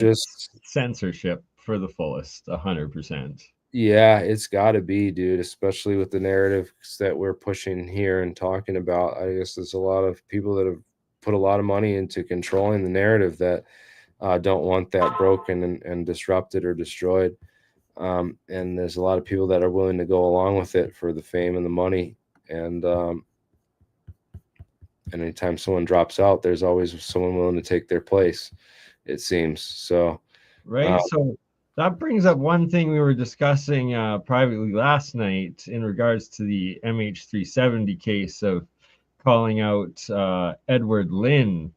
just censorship for the fullest, 100%. yeah, it's got to be, dude, especially with the narratives that we're pushing here and talking about. I guess there's a lot of people that have put a lot of money into controlling the narrative that don't want that broken and disrupted or destroyed. And there's a lot of people that are willing to go along with it for the fame and the money. And anytime someone drops out, there's always someone willing to take their place, it seems. So, Right. So that brings up one thing we were discussing privately last night in regards to the MH370 case of calling out Edward Lynn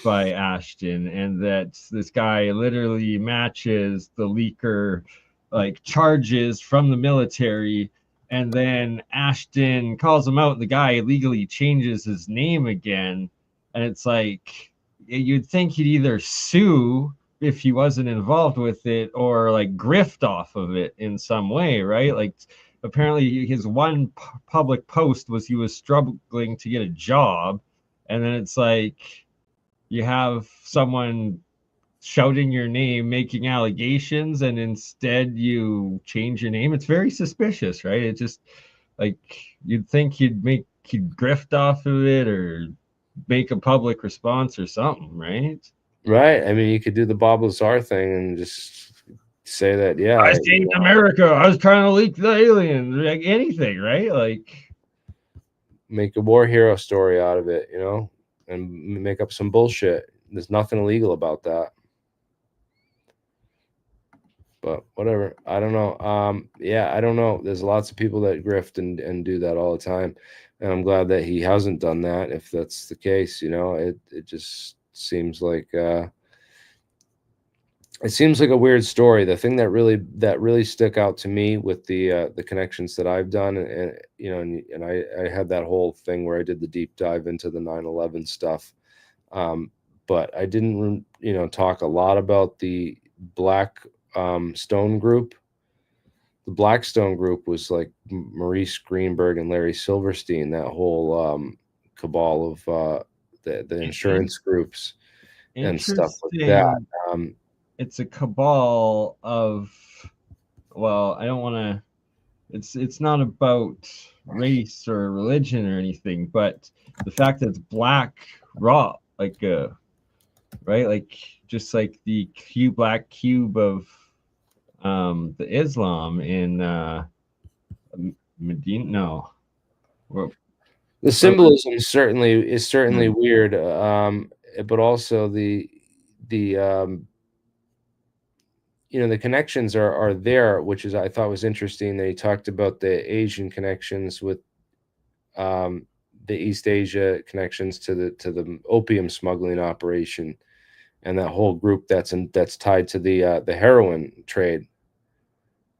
by Ashton, and that this guy literally matches the leaker like charges from the military, and then Ashton calls him out and the guy illegally changes his name again. And it's like you'd think he'd either sue if he wasn't involved with it or like grift off of it in some way, right? Like apparently his one public post was he was struggling to get a job, and then it's like you have someone shouting your name, making allegations, and instead you change your name. It's very suspicious, right? It just like you'd think he'd grift off of it or make a public response or something, right? right. I mean, you could do the Bob Lazar thing and just say that, I yeah, saved America. I was trying to leak the aliens, like anything, right? Like, make a war hero story out of it, and make up some bullshit. There's nothing illegal about that. But whatever. I don't know. Yeah, I don't know. There's lots of people that grift and do that all the time. And I'm glad that he hasn't done that, if that's the case. It just seems like a weird story. The thing that really stuck out to me with the connections that I've done, and I had that whole thing where I did the deep dive into the 9/11 stuff, but I didn't talk a lot about the Black Stone group. The Blackstone group was like Maurice Greenberg and Larry Silverstein, that whole cabal of the insurance groups and stuff like that. interesting. It's a cabal of, well, I don't want to. It's not about race or religion or anything, but the fact that it's black raw, like right, like just like the black cube of the Islam in Medina. No, The symbolism is certainly weird, but also the the connections are there, which is I thought was interesting. They talked about the Asian connections with the East Asia connections to the opium smuggling operation, and that whole group that's tied to the heroin trade.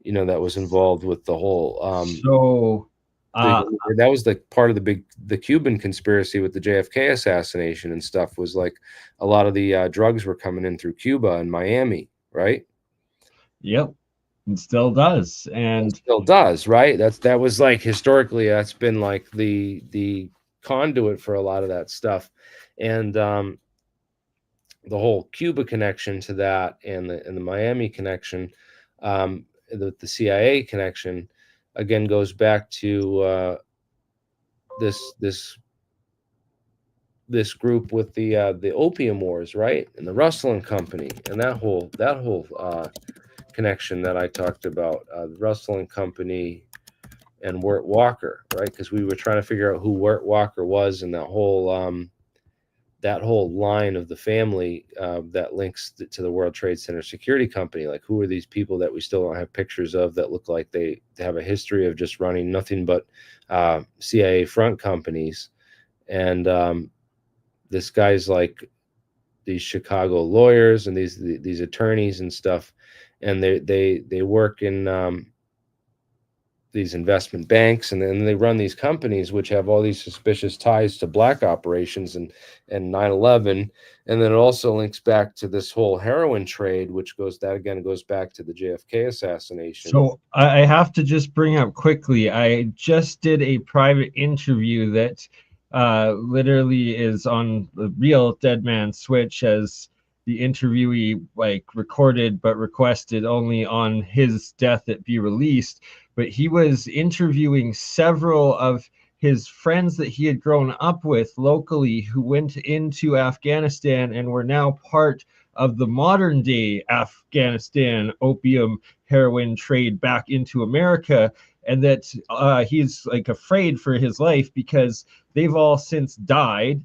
That was involved with the whole so uh, that was the part of the Cuban conspiracy with the JFK assassination and stuff, was like a lot of the drugs were coming in through Cuba and Miami, right? yep, it still does, It and still does, right? That was like historically that's been like the conduit for a lot of that stuff. And the whole Cuba connection to that, and the Miami connection, the CIA connection, again goes back to this group with the opium wars, right, and the Rustling Company, and that whole connection that I talked about, the Rustling Company and Wirt Walker, right? Because we were trying to figure out who Wirt Walker was, and that whole line of the family that links to the World Trade Center Security Company. Like, who are these people that we still don't have pictures of that look like they have a history of just running nothing but CIA front companies? And this guy's like these Chicago lawyers and these attorneys and stuff, and they work in these investment banks, and then they run these companies which have all these suspicious ties to black operations and 9/11. And then it also links back to this whole heroin trade, which goes back to the JFK assassination. so I have to just bring up quickly. I just did a private interview that literally is on the real Dead Man Switch as the interviewee like recorded but requested only on his death it be released. But he was interviewing several of his friends that he had grown up with locally who went into Afghanistan and were now part of the modern day Afghanistan opium heroin trade back into America. And that he's like afraid for his life because they've all since died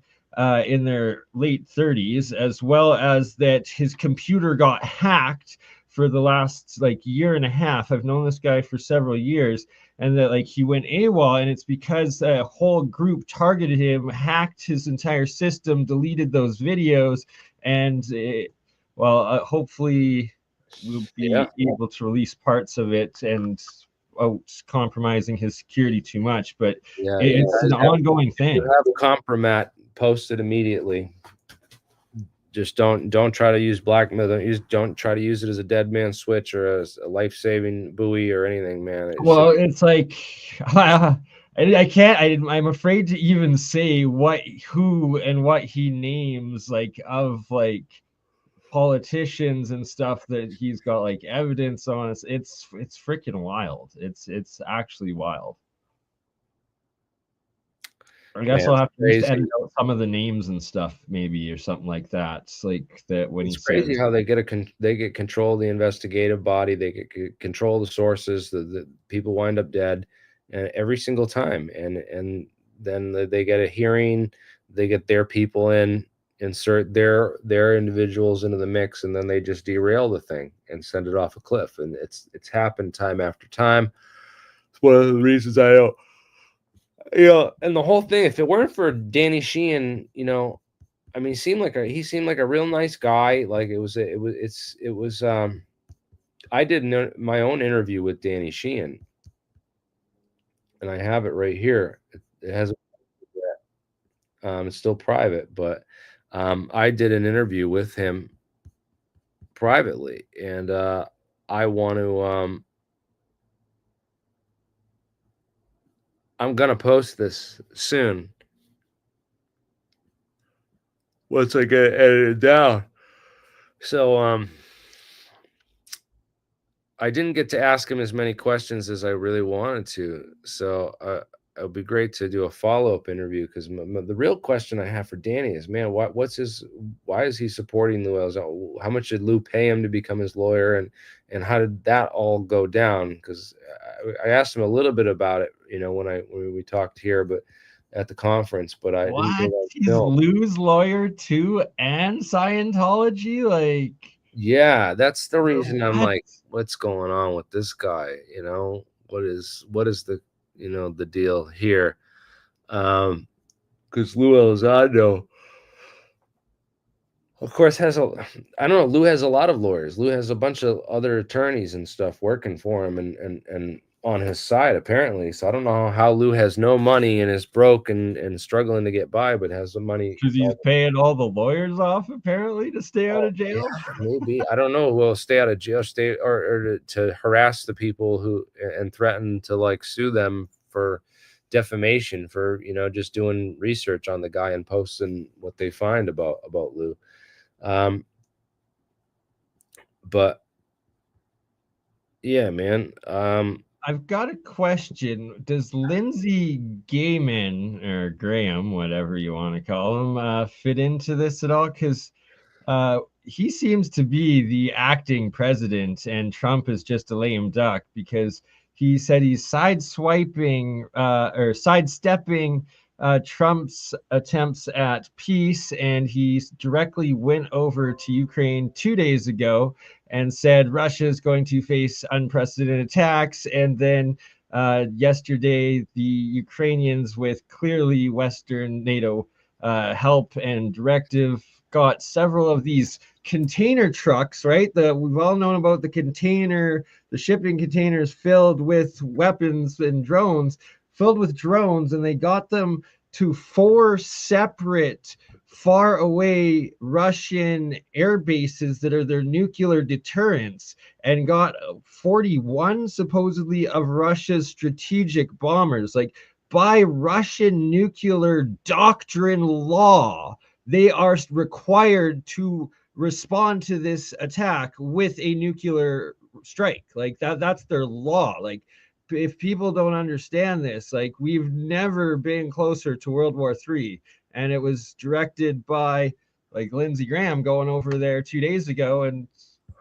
in their late 30s, as well as that his computer got hacked for the last like year and a half. I've known this guy for several years, and that like he went AWOL, and it's because a whole group targeted him, hacked his entire system, deleted those videos, and hopefully we'll Yeah, be able to release parts of it and compromising his security too much. But yeah. it's an ongoing thing. You have a compromat, post it immediately. Just don't try to use blackmail. Don't try to use it as a dead man switch or as a life saving buoy or anything, man. Well, it's like I can't. I'm afraid to even say who, and what he names like of like politicians and stuff that he's got like evidence on. It's freaking wild. It's actually wild. I guess Man, I'll have to just crazy. edit out some of the names and stuff, maybe, or something like that. It's like that when It's he crazy says how they get control of the investigative body. They get control of the sources. The people wind up dead, and every single time. And then they get a hearing. They get their people in, insert their individuals into the mix, and then they just derail the thing and send it off a cliff. And it's happened time after time. It's one of the reasons I don't. And the whole thing, if it weren't for Danny Sheehan, I mean, he seemed like a real nice guy. Like it was. I did my own interview with Danny Sheehan, and I have it right here. It has. It's still private, but I did an interview with him privately, and I want to. I'm gonna post this soon once I get it edited down. So I didn't get to ask him as many questions as I really wanted to. So it would be great to do a follow-up interview, because the real question I have for Danny is, man, why is he supporting Lou Elizondo? How much did Lou pay him to become his lawyer, and how did that all go down? Because I asked him a little bit about it, when we talked here, but at the conference, but I didn't what? get on He's film. Lou's lawyer too, and Scientology, like. Yeah, that's the reason I'm What? like, what's going on with this guy? What is the the deal here? Because Lou Elizondo, of course, I don't know, Lou has a lot of lawyers. Lou has a bunch of other attorneys and stuff working for him and on his side, apparently. So I don't know how Lou has no money and is broke and struggling to get by, but has the money. Because he's paying all the lawyers off apparently to stay out of jail. Yeah, maybe. I don't know. Will stay out of jail, or to harass the people who and threaten to like sue them for defamation for just doing research on the guy and posting what they find about Lou. But yeah, man. I've got a question. Does Lindsey Gaiman, or Graham, whatever you want to call him, fit into this at all? Because he seems to be the acting president, and Trump is just a lame duck, because he said he's sidestepping Trump's attempts at peace, and he directly went over to Ukraine 2 days ago and said Russia is going to face unprecedented attacks. And then yesterday, the Ukrainians, with clearly Western NATO help and directive, got several of these container trucks, right? We've all known about the shipping containers filled with weapons and drones, and they got them to 4 separate far away Russian air bases that are their nuclear deterrents, and got 41 supposedly of Russia's strategic bombers. Like, by Russian nuclear doctrine law, they are required to respond to this attack with a nuclear strike. Like that's their law. Like if people don't understand this, like we've never been closer to World War III, and it was directed by like Lindsey Graham going over there 2 days ago and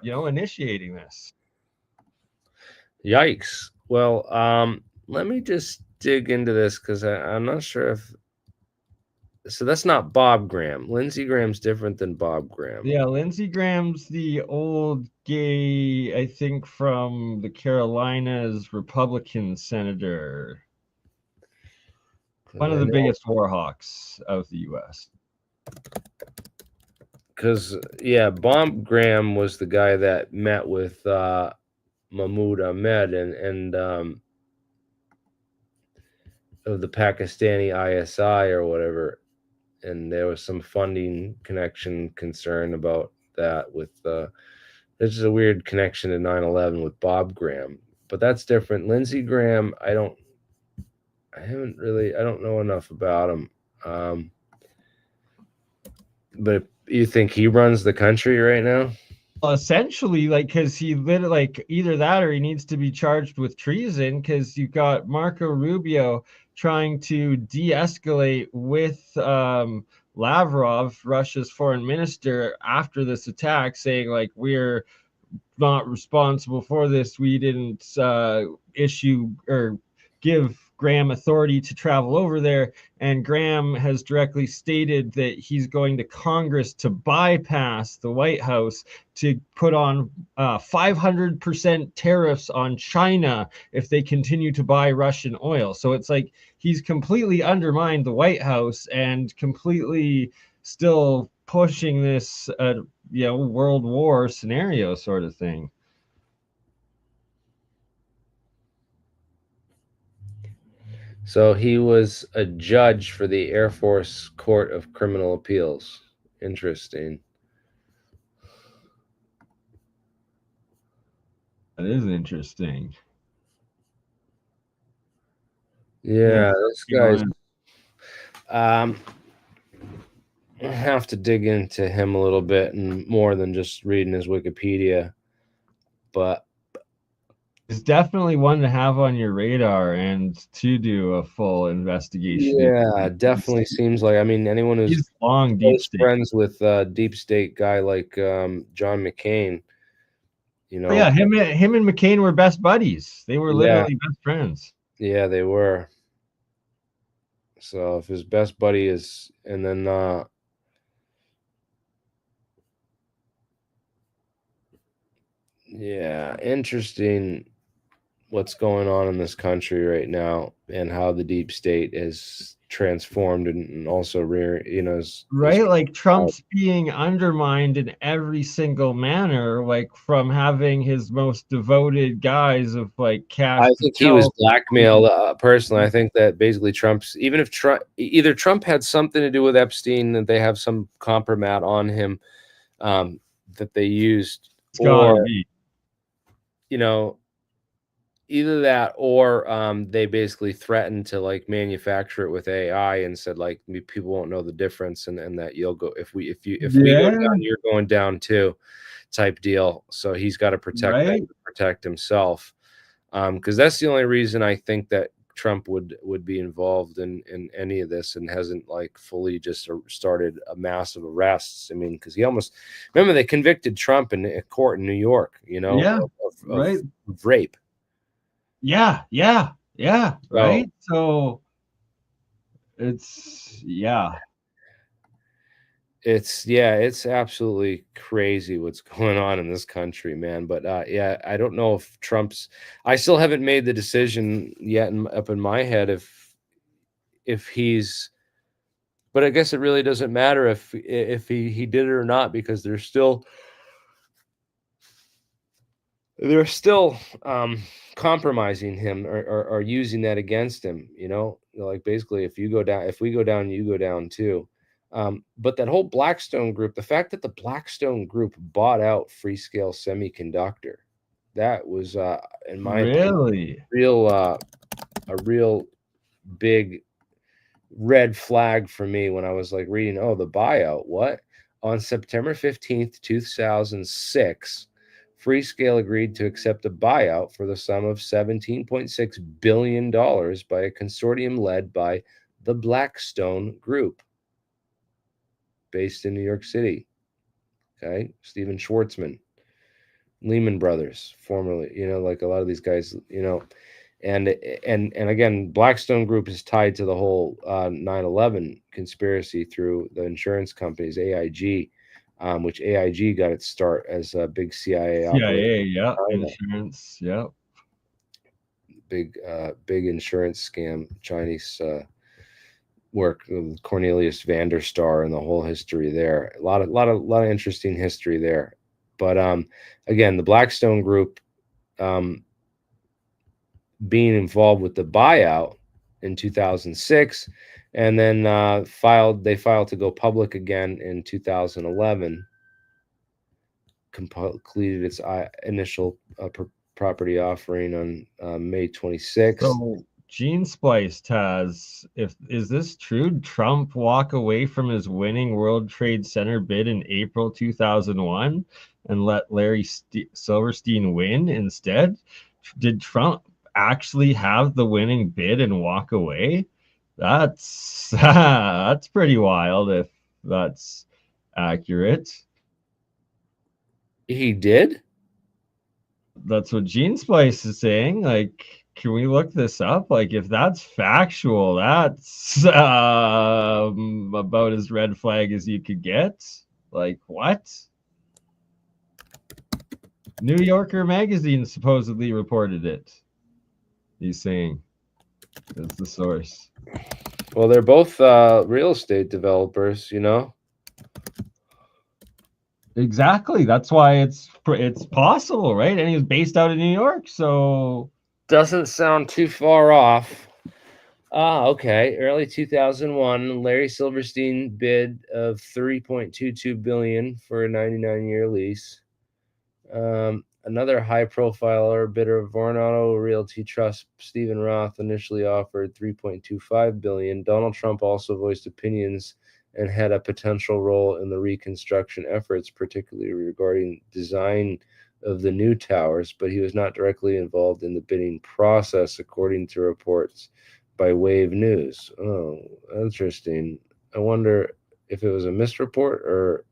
initiating this. Yikes. Well, let me just dig into this because I'm not sure if. So that's not Bob Graham. Lindsey Graham's different than Bob Graham. Yeah, Lindsey Graham's the old gay, I think, from the Carolinas, Republican senator. One of the biggest war hawks of the U.S. Because, yeah, Bob Graham was the guy that met with Mahmoud Ahmed and of the Pakistani ISI or whatever. And there was some funding connection concern about that with this is a weird connection to 9/11 with Bob Graham, but that's different. Lindsey Graham, I don't know enough about him. But you think he runs the country right now? Well, essentially, like, because he literally, like, either that or he needs to be charged with treason, because you got Marco Rubio trying to de-escalate with Lavrov, Russia's foreign minister, after this attack, saying like we're not responsible for this. We didn't issue or give Graham authority to travel over there. And Graham has directly stated that he's going to Congress to bypass the White House to put on 500% tariffs on China if they continue to buy Russian oil. So it's like he's completely undermined the White House and completely still pushing this world war scenario sort of thing. So he was a judge for the Air Force Court of Criminal Appeals. Interesting. That is interesting. Yeah, this guy's I have to dig into him a little bit and more than just reading his Wikipedia. But it's definitely one to have on your radar and to do a full investigation. Yeah, definitely seems like. I mean, anyone who's long deep state friends with deep state guy like John McCain, you know. Yeah, him and McCain were best buddies. They were literally best friends. Yeah, they were. So if his best buddy is, and then yeah, interesting what's going on in this country right now and how the deep state is transformed and also right, like Trump's being undermined in every single manner, like from having his most devoted guys of like cash. I think he was blackmailed personally. I think that basically either Trump had something to do with Epstein, that they have some compromat on him that they used, or either that or they basically threatened to like manufacture it with AI and said like people won't know the difference and that you'll go if we go down, you're going down too, type deal. So he's got to protect himself, because that's the only reason I think that Trump would be involved in any of this and hasn't like fully just started a massive arrests. I mean, because he almost, remember they convicted Trump in a court in New York, of rape. Yeah, right. So it's absolutely crazy what's going on in this country, man. But I don't know if I still haven't made the decision yet up in my head if he's, but I guess it really doesn't matter if he did it or not, because they're still compromising him or using that against him, like basically if we go down, you go down too. But that whole Blackstone group, the fact that the Blackstone group bought out Freescale Semiconductor, that was in my opinion, a real big red flag for me when I was like reading, the buyout, what? On September 15th, 2006, Freescale agreed to accept a buyout for the sum of $17.6 billion by a consortium led by the Blackstone Group, based in New York City. Okay, Steven Schwartzman, Lehman Brothers, formerly, like a lot of these guys, and again, Blackstone Group is tied to the whole 9/11 conspiracy through the insurance companies, AIG, which AIG got its start as a big CIA operation. CIA, yeah, insurance, yeah, big insurance scam, Chinese work with Cornelius Vanderstar and the whole history there. A lot of interesting history there. But again, the Blackstone Group being involved with the buyout in 2006, and then they filed to go public again in 2011. Completed its initial property offering on May 26th. So Gene Spliced is this true? Trump walk away from his winning World Trade Center bid in April 2001 and let Larry Silverstein win instead? Did Trump actually have the winning bid and walk away? That's that's pretty wild if that's accurate. He did? That's what Gene Splice is saying. Like, can we look this up? Like, if that's factual, that's about as red flag as you could get. Like, what? New Yorker magazine supposedly reported it. He's saying that's the source. Well, they're both real estate developers, Exactly. That's why it's possible, right? And he was based out of New York, so doesn't sound too far off. Okay. Early 2001, Larry Silverstein bid of $3.22 billion for a 99-year lease. Another high-profile bidder of Vornado Realty Trust, Stephen Roth, initially offered $3.25 billion. Donald Trump also voiced opinions and had a potential role in the reconstruction efforts, particularly regarding design of the new towers, but he was not directly involved in the bidding process, according to reports by Wave News. Oh, interesting. I wonder if it was a misreport or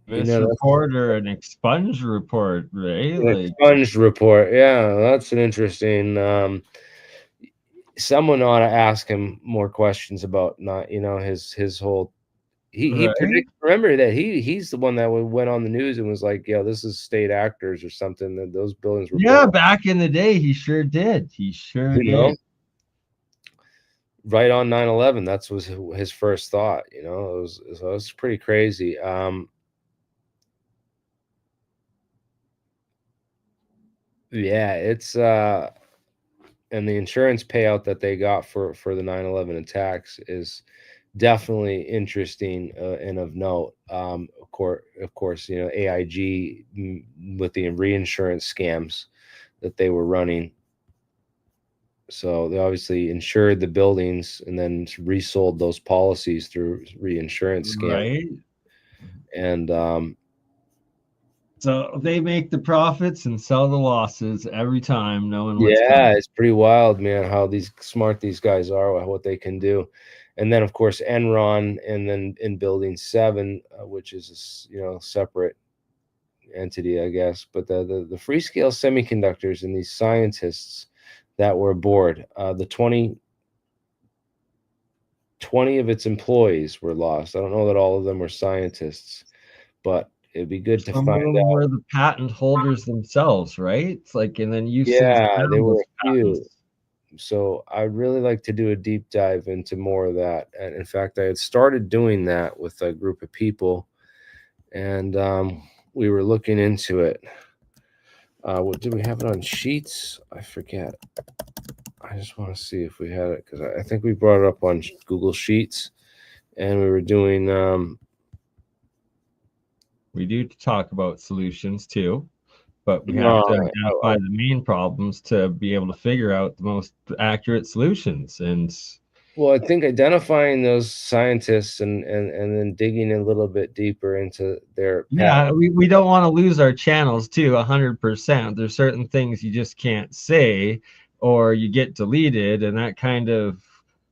misreport or an expunged report, right? An expunged report. Yeah, that's an interesting. Someone ought to ask him more questions about not, his whole. He predicted. Remember that he's the one that went on the news and was like, "Yeah, this is state actors or something." That those buildings were. Yeah, back in the day, he sure did. He sure did. Right on 9/11, that was his first thought. It was pretty crazy. Yeah, it's and the insurance payout that they got for the 9/11 attacks is definitely interesting and of note. Of course, AIG with the reinsurance scams that they were running. So they obviously insured the buildings and then resold those policies through reinsurance scams. Right. And so they make the profits and sell the losses every time, knowing what's coming. It's pretty wild, man, how smart these guys are, what they can do. And then, of course, Enron, and then in Building 7, which is a separate entity, I guess. But the Freescale Semiconductors and these scientists that were aboard, the 20 of its employees were lost. I don't know that all of them were scientists, but it'd be good to find out. Were the patent holders themselves, right? It's like, and then they were a few. So I'd really like to do a deep dive into more of that. And in fact, I had started doing that with a group of people, and we were looking into it. Did we have it on Sheets? I forget. I just want to see if we had it, because I think we brought it up on Google Sheets, and we were doing. We do talk about solutions too, but we have to identify the main problems to be able to figure out the most accurate solutions. And Well, I think identifying those scientists and then digging a little bit deeper into their path. Yeah, we don't want to lose our channels too, 100%. There's certain things you just can't say or you get deleted, and that kind of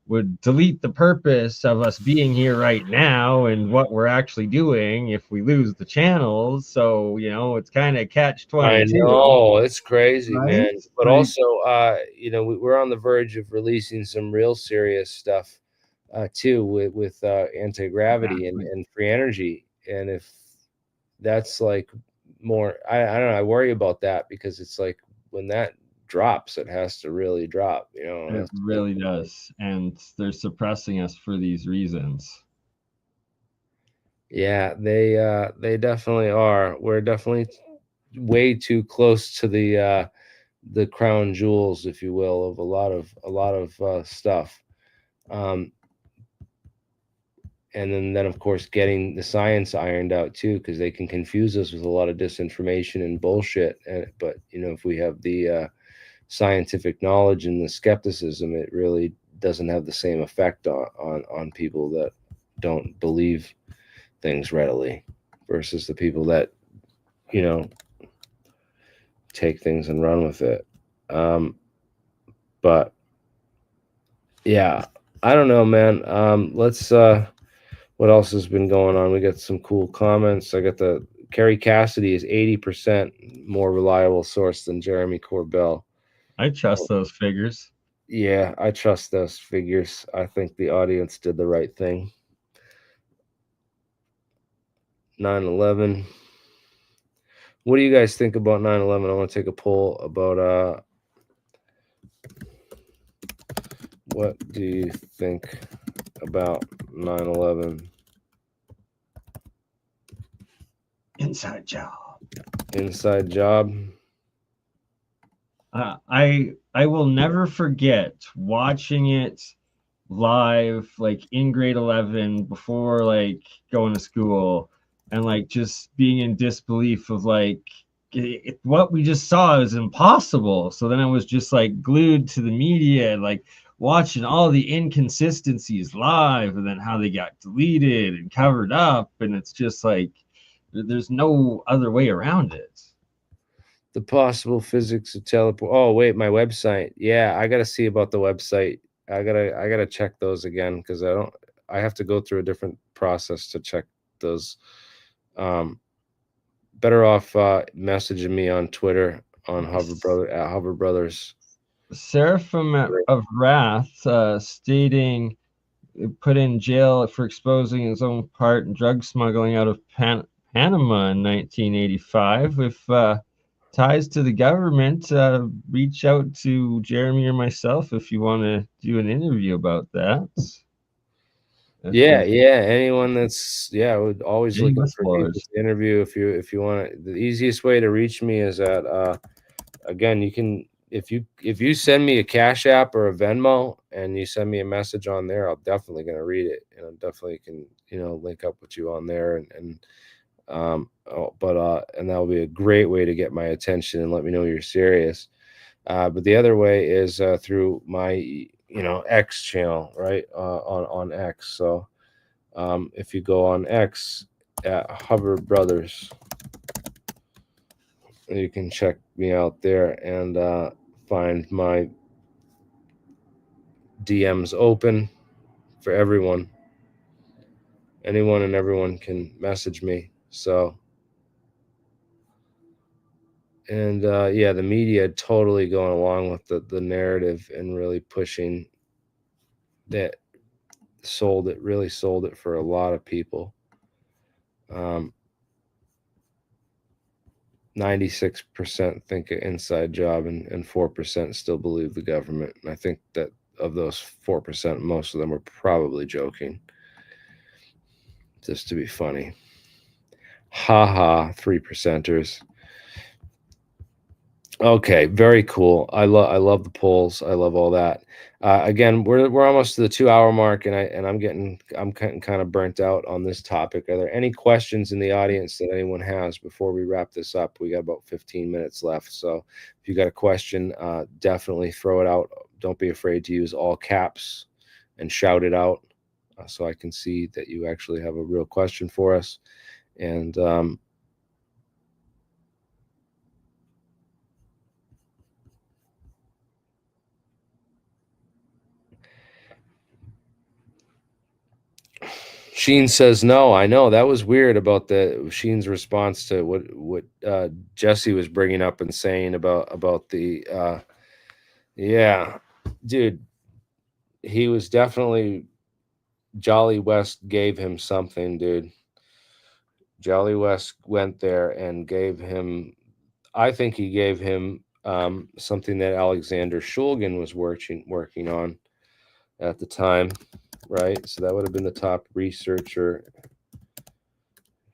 would delete the purpose of us being here right now and what we're actually doing if we lose the channels. So, it's kind of catch I 22, know, it's crazy, right? man. But Like, also, we're on the verge of releasing some real serious stuff too with anti-gravity exactly. and free energy. And if that's like more, I don't know, I worry about that because it's like when that drops, it has to really drop, It really does. And they're suppressing us for these reasons. Yeah, they definitely are. We're definitely way too close to the crown jewels, if you will, of a lot of stuff. Um, and then of course getting the science ironed out too, because they can confuse us with a lot of disinformation and bullshit. But if we have the scientific knowledge and the skepticism, it really doesn't have the same effect on people that don't believe things readily, versus the people that you know take things and run with it. But yeah, I don't know, man. Let's what else has been going on? We got some cool comments. I got the Kerry Cassidy is 80% more reliable source than Jeremy Corbell. I trust those figures. Yeah, I trust those figures. I think the audience did the right thing. 9/11. What do you guys think about 9/11? I want to take a poll about what do you think about 9/11? Inside job. Inside job. I will never forget watching it live, like in grade 11, before like going to school, and like just being in disbelief of like what we just saw is impossible. So then I was just like glued to the media and like watching all the inconsistencies live, and then how they got deleted and covered up, and it's just like there's no other way around it. The possible physics of teleport. Oh wait, my website. Yeah, I gotta see about the website. I gotta check those again because I don't. I have to go through a different process to check those. Better off messaging me on Twitter on Hover Brother at Hover Brothers. Seraphim of Wrath stating put in jail for exposing his own part in drug smuggling out of Panama in 1985. With ties to the government, reach out to Jeremy or myself if you want to do an interview about that. Yeah, yeah. Anyone that's we're always Any looking for people whistleblowers. to interview. If you want it. The easiest way to reach me is at again, you can if you send me a Cash App or a Venmo and you send me a message on there, I'll definitely gonna read it, and I definitely can link up with you on there, and that'll be a great way to get my attention and let me know you're serious. But the other way is through my X channel, right, on X. So if you go on X at Hover Brothers, you can check me out there and find my DMs open for everyone. Anyone and everyone can message me. So, and yeah, the media totally going along with the narrative and really pushing that. Really sold it for a lot of people. 96% think an inside job, and 4% still believe the government. And I think that of those 4%, most of them are probably joking just to be funny. Ha ha, 3%ers. Okay, very cool. I love the polls. I love all that. Again, we're almost to the 2 hour mark, and I'm getting kind of burnt out on this topic. Are there any questions in the audience that anyone has before we wrap this up? We got about 15 minutes left, so if you got a question, definitely throw it out. Don't be afraid to use all caps and shout it out, so I can see that you actually have a real question for us. And Sheen says no. I know that was weird about the Sheen's response to what Jesse was bringing up and saying about the yeah, dude. He was definitely Jolly West gave him something, dude. Jolly West went there and gave him. I think he gave him something that Alexander Shulgin was working on at the time, right? So that would have been the top researcher.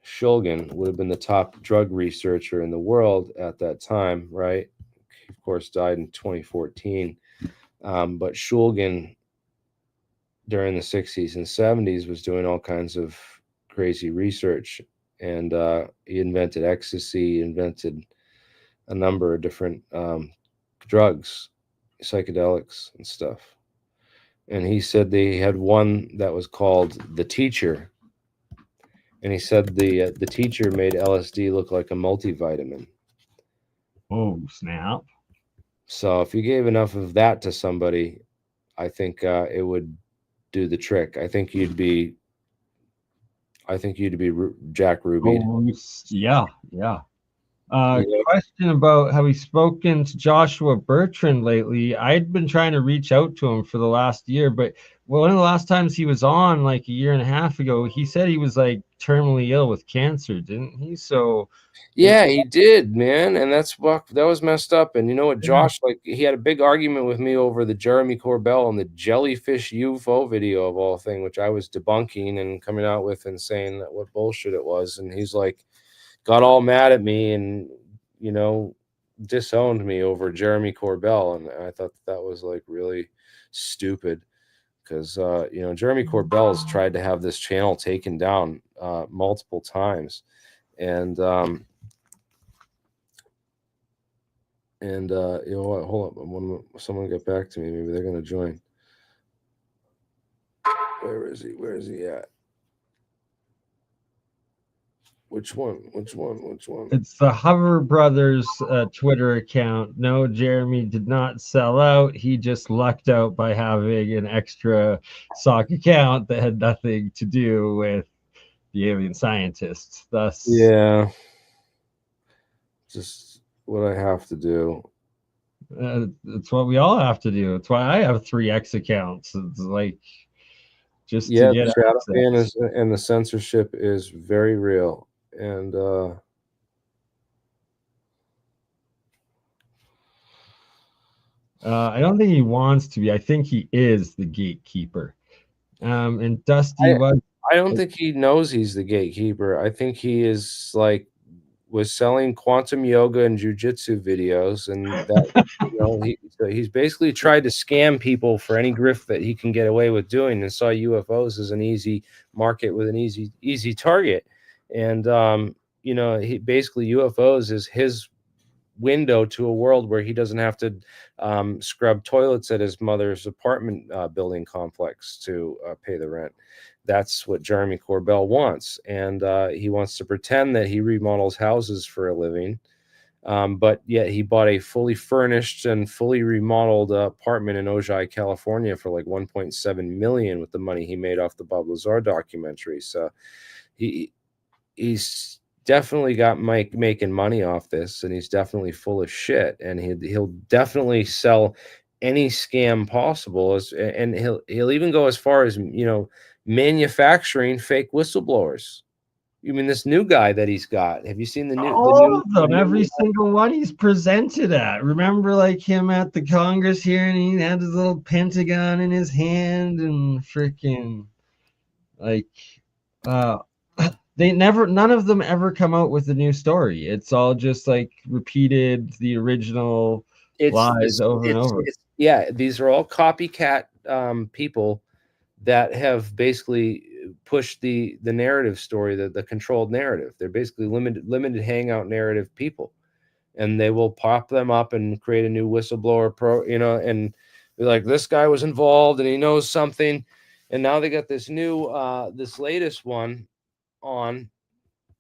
Shulgin would have been the top drug researcher in the world at that time, right? He, of course, died in 2014. But Shulgin, during the 60s and 70s, was doing all kinds of crazy research. And he invented ecstasy, invented a number of different drugs, psychedelics, and stuff. And he said they had one that was called the Teacher, and he said the Teacher made LSD look like a multivitamin. Oh, snap. So if you gave enough of that to somebody, I think it would do the trick. I think you'd be Jack Ruby. Oh, yeah, yeah. You know? Question about have we spoken to Joshua Bertrand lately? I'd been trying to reach out to him for the last year, but one of the last times he was on, like a year and a half ago, he said he was like terminally ill with cancer, didn't he? So, Yeah, he did, man, and that was messed up. And you know what, Josh? Like he had a big argument with me over the Jeremy Corbell and the jellyfish UFO video of all thing, which I was debunking and coming out with and saying that what bullshit it was. And he's like, got all mad at me and you know disowned me over Jeremy Corbell, and I thought that was like really stupid because Jeremy Corbell's tried to have this channel taken down multiple times, and you know what? Hold up, someone get back to me. Maybe they're gonna join. Where is he? Where is he at? Which one? Which one? Which one? it's the Hover Brothers Twitter account. No, Jeremy did not sell out. He just lucked out by having an extra sock account that had nothing to do with the alien scientists. Thus, Yeah, just what I have to do. it's what we all have to do. It's why I have 3X accounts. It's like just to Yeah, get the shadow ban access. and the censorship is very real, and I don't think he wants to be. I think he is the gatekeeper. And Dusty I was. I don't think he knows he's the gatekeeper. I think he is like was selling quantum yoga and jujitsu videos, and that he's basically tried to scam people for any grift that he can get away with doing, and saw UFOs as an easy market with an easy target, and he basically UFOs is his window to a world where he doesn't have to scrub toilets at his mother's apartment building complex to pay the rent. That's what Jeremy Corbell wants, and he wants to pretend that he remodels houses for a living, but yet he bought a fully furnished and fully remodeled apartment in Ojai, California, for like 1.7 million with the money he made off the Bob Lazar documentary. So he's definitely got Mike making money off this, and he's definitely full of shit, and he'll definitely sell any scam possible, and he'll even go as far as manufacturing fake whistleblowers. You mean this new guy that he's got? Have you seen All of them, every single one he's presented at. Remember, like him at the Congress here, and he had his little pentagon in his hand, and freaking like, none of them ever come out with a new story. It's all just like repeated the original lies over and over. Yeah, these are all copycat people that have basically pushed the narrative story, the controlled narrative. They're basically limited hangout narrative people, and they will pop them up and create a new whistleblower and Like, this guy was involved and he knows something. And now they got this new, this latest one on.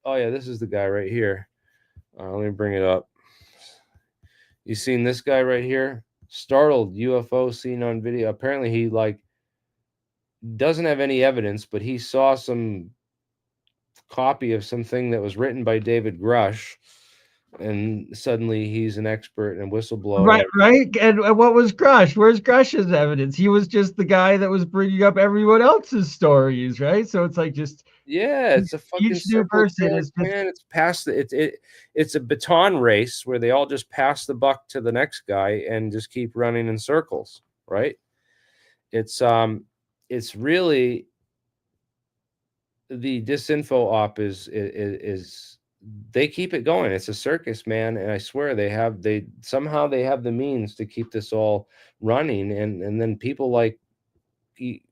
Oh yeah, this is the guy right here. Let me bring it up. You seen this guy right here? Startled UFO seen on video. Apparently he like doesn't have any evidence, but he saw some copy of something that was written by David Grush, and suddenly he's an expert and a whistleblower. Right. And what was Grush? Where's Grush's evidence? He was just the guy that was bringing up everyone else's stories, right? So it's like just Yeah, it's a fucking each new circle person jerk, is just man. It's past the, it's a baton race where they all just pass the buck to the next guy and just keep running in circles, right? It's really, the disinfo op is they keep it going. It's a circus, man, and I swear they somehow they have the means to keep this all running, and then people like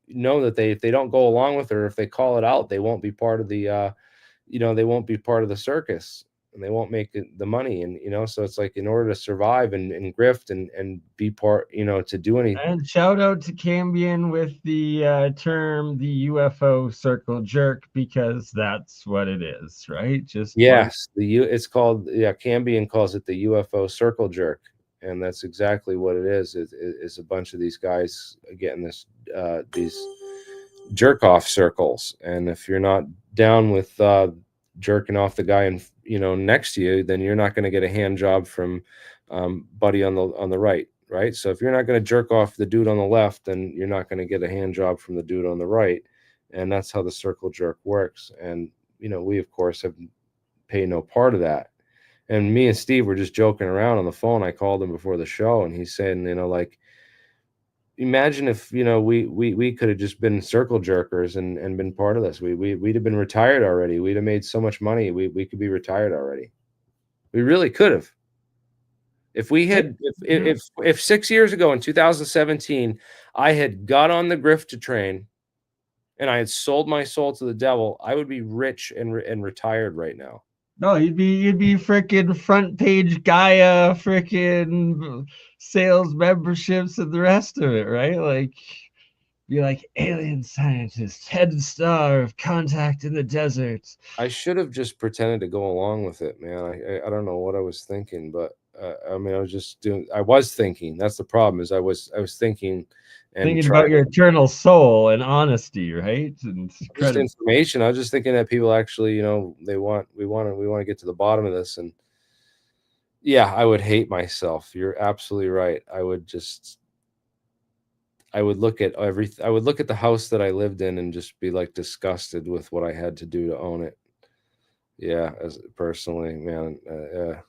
know that if they don't go along with it, or if they call it out, they won't be part of the they won't be part of the circus, and they won't make the money. And so it's like, in order to survive and grift and be part, to do any. and shout out to Cambion with the term the UFO circle jerk, because that's what it is, right? Just one. Yes, it's called, yeah, Cambion calls it the UFO circle jerk, and that's exactly what it is. Is a bunch of these guys getting these jerk off circles, and if you're not down with jerking off the guy and next to you, then you're not going to get a hand job from buddy on the right, right? So if you're not going to jerk off the dude on the left, then you're not going to get a hand job from the dude on the right, and that's how the circle jerk works. And we of course have pay no part of that. And me and Steve were just joking around on the phone. I called him before the show, and he's saying, like, imagine if we could have just been circle jerkers and been part of this. We'd have been retired already. We'd have made so much money. We could be retired already. We really could have. If we had, if 6 years ago in 2017, I had got on the grift train and I had sold my soul to the devil, I would be rich and retired right now. No, you'd be freaking front page Gaia, freaking sales memberships and the rest of it, right? Like, be like alien scientist, head star of contact in the desert. I should have just pretended to go along with it, man. I don't know what I was thinking, but I mean, I was thinking. That's the problem, is I was thinking and Thinking trying about your eternal soul and honesty, right? And just information. I was just thinking that people actually, we want to get to the bottom of this. And yeah, I would hate myself. You're absolutely right. I would look at the house that I lived in and just be like disgusted with what I had to do to own it. Yeah, as personally, man. Yeah,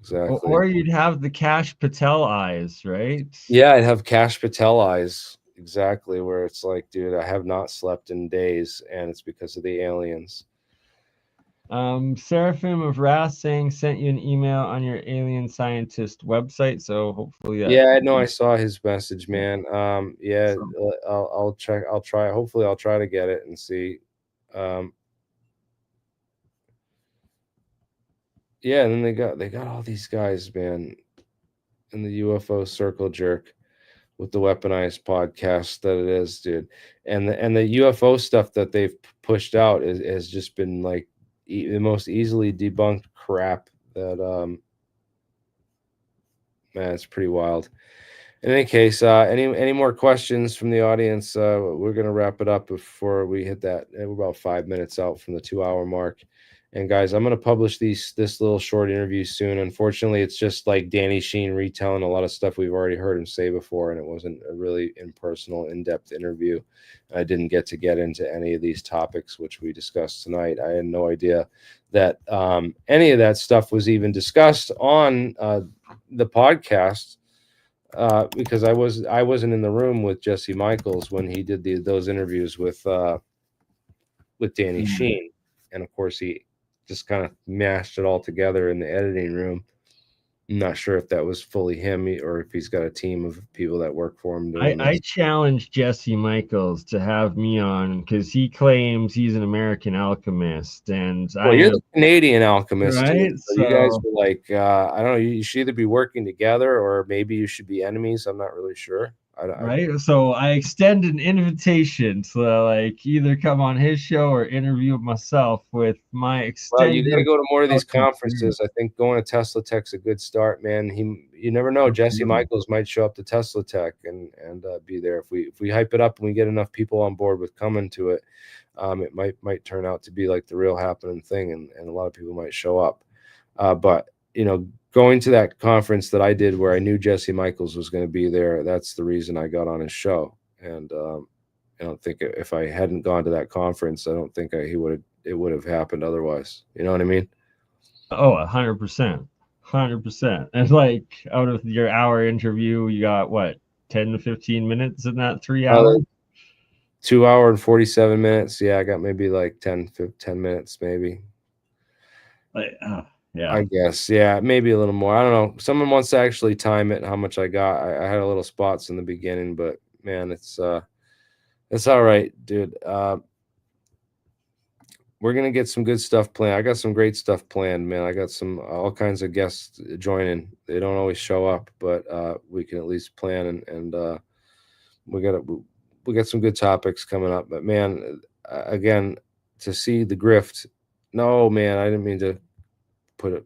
exactly. Or you'd have the Cash Patel eyes, right? Yeah, I'd have Cash Patel eyes. Exactly, where it's like, dude, I have not slept in days, and it's because of the aliens. Seraphim of Ras saying sent you an email on your alien scientist website, so hopefully that. Yeah, no, I saw his message, man. Yeah, I'll check. I'll try. Hopefully, I'll try to get it and see. Yeah, and then they got all these guys, man, in the UFO circle jerk with the weaponized podcast that it is, dude. And the UFO stuff that they've pushed out has just been like the most easily debunked crap that man, it's pretty wild. In any case, any more questions from the audience? We're gonna wrap it up before we hit that. We're about 5 minutes out from the 2-hour mark. And guys, I'm gonna publish this little short interview soon. Unfortunately, it's just like Danny Sheehan retelling a lot of stuff we've already heard him say before, and it wasn't a really impersonal, in-depth interview. I didn't get into any of these topics which we discussed tonight. I had no idea that any of that stuff was even discussed on the podcast. Because I wasn't in the room with Jesse Michels when he did those interviews with Danny Sheehan, and of course he just kind of mashed it all together in the editing room. I'm not sure if that was fully him or if he's got a team of people that work for him. I challenged Jesse Michels to have me on because he claims he's an American alchemist, and you're the Canadian alchemist, right? So you guys were like, I don't know, you should either be working together or maybe you should be enemies. I'm not really sure. Right. So I extend an invitation to like either come on his show or interview myself with my Well, you got to extended go to more of these alchemy conferences. I think going to Tesla Tech's a good start, man. You never know. Jesse experience. Michaels might show up to Tesla Tech and be there. If we hype it up and we get enough people on board with coming to it, it might turn out to be like the real happening thing, and a lot of people might show up. But going to that conference that I did where I knew Jesse Michaels was going to be there, that's the reason I got on his show. And I don't think if I hadn't gone to that conference, I don't think it would have happened otherwise. You know what I mean? Oh, 100%. 100%. And like out of your hour interview, you got what, 10 to 15 minutes in that 3 hours? 2 hour and 47 minutes. Yeah, I got maybe like 10 minutes, maybe. Yeah. I guess. Yeah, maybe a little more. I don't know. Someone wants to actually time it, how much I got. I had a little spots in the beginning, but man, it's all right, dude. We're gonna get some good stuff planned. I got some great stuff planned, man. I got some all kinds of guests joining. They don't always show up, but we can at least plan and we got some good topics coming up. But man, again, to see the grift. No, man, I didn't mean to put it.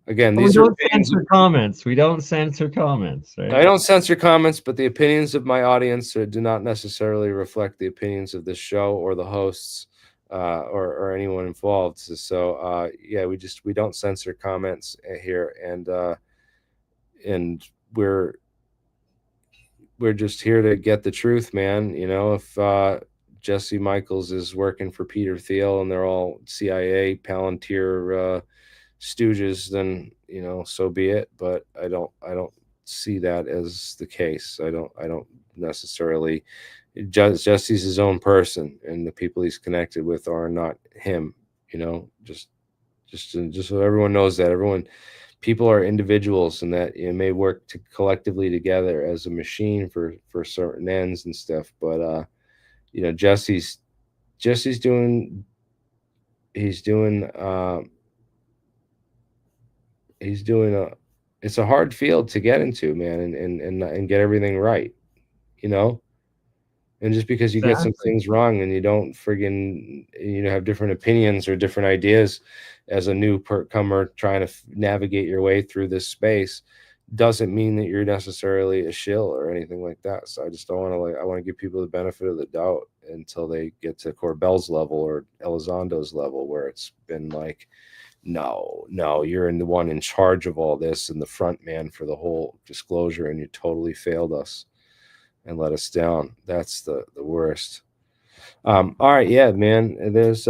Again, We these are don't censor comments. We don't censor comments, right? I don't censor comments, but the opinions of my audience do not necessarily reflect the opinions of this show or the hosts or anyone involved. So yeah, we don't censor comments here, and we're just here to get the truth, man. If Jesse Michaels is working for Peter Thiel and they're all CIA Palantir stooges, then so be it. But I don't see that as the case. I don't necessarily. Jesse's his own person, and the people he's connected with are not him. Just so everyone knows that people are individuals, and that may work collectively together as a machine for certain ends and stuff. But Jesse's doing it's a hard field to get into, man, and get everything right, and just because you get some things wrong and you don't friggin' have different opinions or different ideas as a new comer trying to navigate your way through this space doesn't mean that you're necessarily a shill or anything like that. So I just don't want to I want to give people the benefit of the doubt until they get to Corbell's level or Elizondo's level, where it's been like, no, you're the one in charge of all this and the front man for the whole disclosure, and you totally failed us and let us down. That's the worst. All right, yeah, man. There's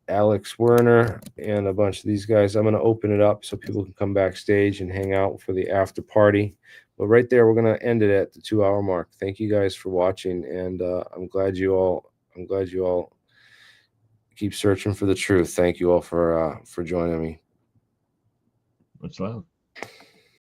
Alex Werner and a bunch of these guys. I'm going to open it up so people can come backstage and hang out for the after party. But right there, we're going to end it at the 2-hour mark. Thank you guys for watching, and I'm glad you all keep searching for the truth. Thank you all for joining me. Much love.